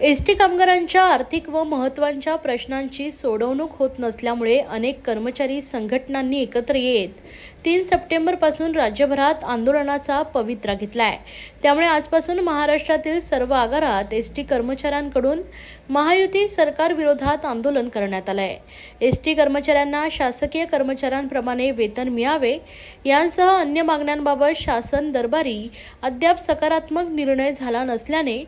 ST कामगारांच्या आर्थिक व महत्त्वाच्या प्रश्नांची सोडवणूक होत नसल्यामुळे अनेक कर्मचारी संघटनांनी एकत्र येत 3 सप्टेंबरपासून राज्यभरात आंदोलनाचा पवित्रा घेतलाय। त्यामुळे आजपासून महाराष्ट्रातील सर्व आगारात एसटी कर्मचाऱ्यांकडून महायुती सरकार विरोधात आंदोलन करण्यात आलंय। एसटी कर्मचाऱ्यांना शासकीय कर्मचाऱ्यांप्रमाणे वेतन मिळावे यांसह अन्य मागण्यांबाबत शासन दरबारी अद्याप सकारात्मक निर्णय झाला नसल्याने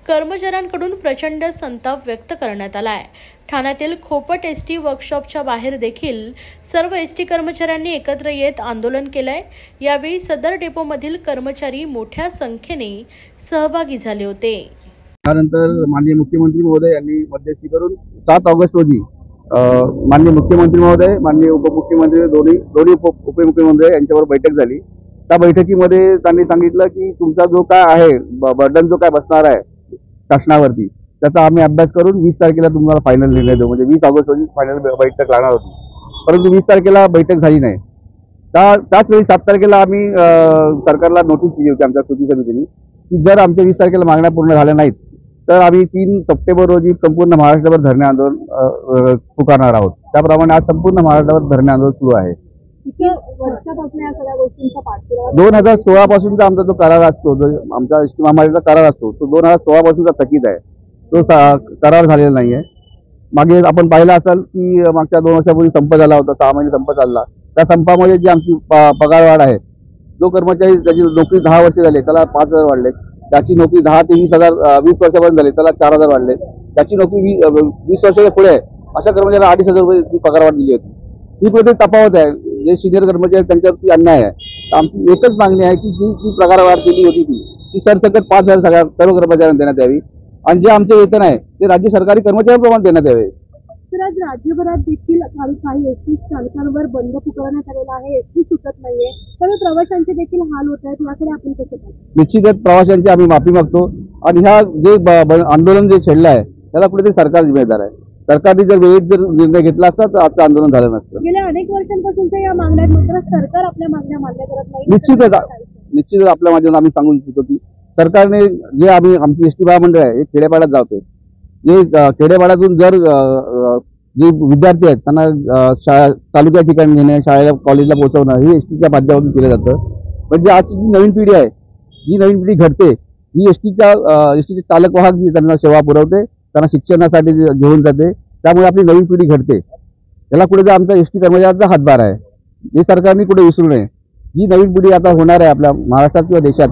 कर्मचाऱ्यांकडून प्रचंड संताप व्यक्त करण्यात आलाय। ठाण्यातील खोपट एसटी वर्कशॉपच्या बाहेर देखील सर्व एसटी कर्मचाऱ्यांनी एकत्र येत आंदोलन केलंय। यावेळी सदर डेपोमधील कर्मचारी मोठ्या संख्येने सहभागी झाले होते। त्यानंतर माननीय मुख्यमंत्री महोदय यांनी मध्यस्थी करून 7 ऑगस्ट रोजी माननीय मुख्यमंत्री महोदय, माननीय उपमुख्यमंत्री दोन्ही उपमुख्यमंत्री यांच्यावर बैठक झाली। त्या बैठकीमध्ये त्यांनी सांगितलं की तुमचा जो काय आहे बर्डन जो काय बसणार आहे शासनावरती त्याचा आम्ही अभ्यास करून 20 तारखेला तुम्हाला फायनल निर्णय देऊ। म्हणजे 20 ऑगस्ट रोजी फायनल बैठक लागणार होती, परंतु 20 तारखेला बैठक झाली नाही। त्याच वेळी 7 तारखेला आम्ही सरकारला नोटीस दिली होती आमच्या कृती समितीने की जर आमच्या 20 तारखेला मागण्या पूर्ण झाल्या नाहीत तर आम्ही 3 सप्टेंबर रोजी संपूर्ण महाराष्ट्रभर धरणे आंदोलन पुकारणार आहोत। त्याप्रमाणे आज संपूर्ण महाराष्ट्रावर धरणे आंदोलन सुरू आहे। 2016 पासूनचा आमचा जो करार असतो, जो आमचा एसटी महामंडळाचा करार असतो तो 2016 पासूनचा थकीत आहे, तो करार झालेला नाहीये। मागे आपण पाहिलं असाल की मागच्या 2 वर्षापूर्वी संप झाला होता, 6 महिने संप चालला। त्या संपामध्ये जी आमची पगारवाढ आहे, जो कर्मचारी ज्याची नोकरी 10 वर्ष झाली त्याला 5,000 वाढले, त्याची नोकरी 10 ते 20 वर्षापर्यंत झाली त्याला 4,000 वाढले, त्याची नोकरी 20 वर्षाच्या पुढे आहे अशा कर्मचाऱ्याला 2,500 रुपये पगारवाढ दिली होती। ही प्रत्येक तफावत आहे, जे सिनियर कर्मचारी त्यांच्यावरती अन्याय आहे। आमची एकच मागणी आहे की जी पगारवाढ केली होती ती सरसकट 5,000 सर्व कर्मचाऱ्यांना देण्यात यावी आणि जे आमचे वेतन आहे ते राज्य सरकारी कर्मचाऱ्यांप्रमाणे देण्यात यावे। तर आज राज्यभरात देखील काही एसटी चालकांवर बंद पुकारण्यात आलेला आहे, एसटी सुटत नाहीये, तर प्रवाशांचे देखील हाल होत आहेत, याकडे आपण कसं पाहतो? निश्चितच प्रवाशांची आम्ही माफी मागतो आणि ह्या जे आंदोलन जे छेडलं आहे त्याला कुठेतरी सरकार जिम्मेदार आहे। सरकारने जर वेळेत जर निर्णय घेतला असता तर आजचं आंदोलन झालं नसतं। गेल्या अनेक वर्षांपासूनच्या या मागण्या मात्र सरकार आपल्या मागण्या मान्य करत नाही। निश्चितच आपल्या माध्यमातून आम्ही सांगू इच्छितो की सरकारने जे आमची एसटी महामंडळ आहे हे खेड्यापाड्यात जाते, जे खेड्यापाड्यातून जर जे विद्यार्थी आहेत त्यांना तालुक्या ठिकाणी नेणे, शाळेला कॉलेजला पोहोचवणं हे एसटीच्या माध्यमातून केलं जातं। म्हणजे आजची जी नवीन पिढी आहे, जी नवीन पिढी घडते ही एसटीचे चालक वाहक जी त्यांना सेवा पुरवते, त्यांना शिक्षणासाठी घेऊन जाते, त्यामुळे आपली नवीन पिढी घडते। याला कुठे आमचा एसटी कर्मचाऱ्यांचा हातभार आहे, हे सरकारने कुठे विसरू नये। जी नवीन पिढी आता होणार आहे आपल्या महाराष्ट्रात किंवा देशात,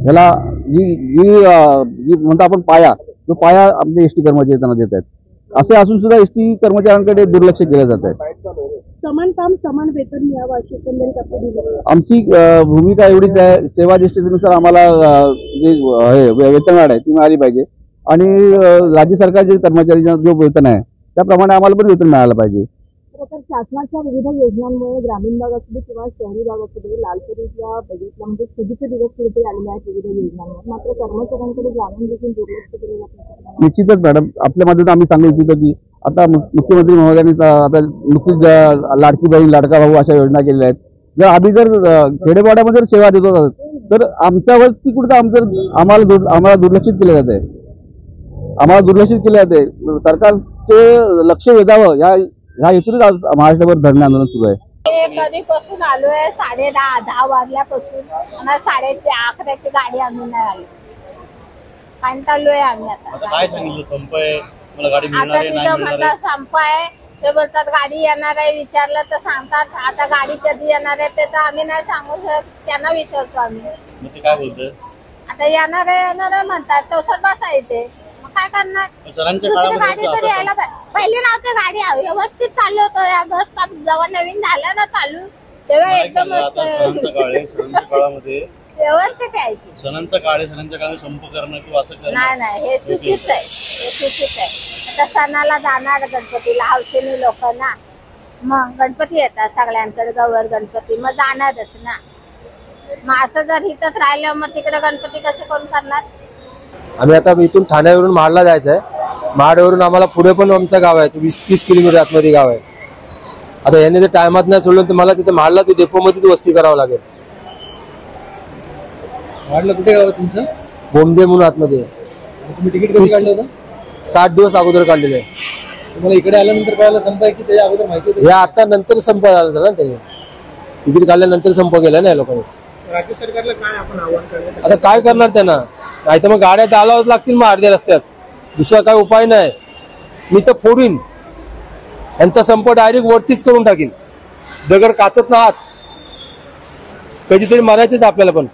याला जी म्हणतो आपण पाया, तो पाया आमचे एसटी कर्मचारी त्यांना देत आहेत। असे असून सुद्धा एसटी कर्मचाऱ्यांकडे दुर्लक्ष केलं जात आहे। समान काम समान वेतन मिळावं अशी एकंदरीत आमची भूमिका एवढीच आहे, सेवा ज्येष्ठतेनुसार आम्हाला जे वेतनवाढ आहे ती मिळाली पाहिजे आणि राज्य सरकारचे कर्मचारी जो वेतन आहे त्याप्रमाणे आम्हाला पण वेतन मिळालं पाहिजे। शासनाच्या विविध योजनांमुळे ग्रामीण भाग असू दे किंवा शहरी भाग असू दे, लालपरीच्या बजेटला म्हणजे सुगीचे दिवस कुठे आलेले आहेत विविध योजनांमुळे, मात्र कर्मचाऱ्यांकडे जाणून देखील दुर्लक्ष केले जाते। निश्चितच मॅडम, आपल्या मधून आम्ही सांगू इच्छितो की आता मुख्यमंत्री महोदयांनी आता नुकतीच लाडकी बहीण लाडका भाऊ अशा योजना केलेल्या आहेत। जर आम्ही जर खेडेपाड्यामध्ये सेवा देतो तर आमच्यावरती कुठं आम्हाला दुर्लक्षित केले जाते, आम्हाला दुर्लक्षित केले जाते। सरकारचे लक्ष वेधावं ह्या हेतूनच आज महाराष्ट्रभर धरणे आंदोलन सुरू आहे। कधीपासून आलोय 10:30 वाजल्यापासून, 11:30ची गाडी आम्ही नाही आली, कंटाळलोय आम्ही। आता काय सांगितलं संप आहे, मला गाडी मिळणार नाही, आता तिथं म्हणतात संप आहे, ते बोलतात गाडी येणार आहे, विचारलं तर सांगतात आता गाडी कधी येणार आहे ते तर आम्ही नाही सांगू शकत, त्यांना विचारतो आम्ही। मग ते काय बोलतोय? आता येणार आहे म्हणतात, तो सर बसा येते, काय करणार? गाडी तर यायला पहिली नव्हती गाडी, व्यवस्थित चालू होतं। या बस स्टॉप जेव्हा नवीन झालं ना चालू तेव्हा एकदम काळामध्ये व्यवस्थित यायची। सणांच्या काळामध्ये संप करणं किंवा असं करणं नाही, हे चुकीच आहे, हे चुकीच आहे। आता सणाला जाणार गणपतीला हौसेने लोक ना, मग गणपती येतात सगळ्यांकडे, गौर गणपती, मग जाणारच ना। मग असं जर इथंच राहिलं मग तिकडे गणपती कसे कोण करणार? आम्ही आता इथून ठाण्यावरून महाडला जायचं आहे, महाडवरून आम्हाला पुढे पण आमचं गाव आहे, 20-30 किलोमीटर आतमध्ये गाव आहे। आता याने जर टायमात नाही सोडलं तर मला तिथे महाडला डेपोमध्येच वस्ती करावं लागेल। महाडला कुठे गाव आहे तुमचं? बोमदे म्हणून आतमध्ये। तुम्ही तिकीट कधी काढलं होतं? 60 दिवस अगोदर काढलेले आहे. तुम्हाला इकडे आल्यानंतर कळालं संप आहे की त्याच्या अगोदर माहिती होती? हे आता नंतर संप झाला ना, ते तिकीट काढल्यानंतर संप केला ना लोकांनी. राज्य सरकारला काय आपण आव्हान करणार? आता काय करणार त्यांना, नाही तर मग गाड्या चालवाच लागतील मग अर्ध्या रस्त्यात, दुसरा काय उपाय नाही. मी तर फोडीन यांचा संप, डायरेक्ट वरतीच करून टाकीन, दगड काचत ना हात, कधीतरी मारायचेच आपल्याला पण.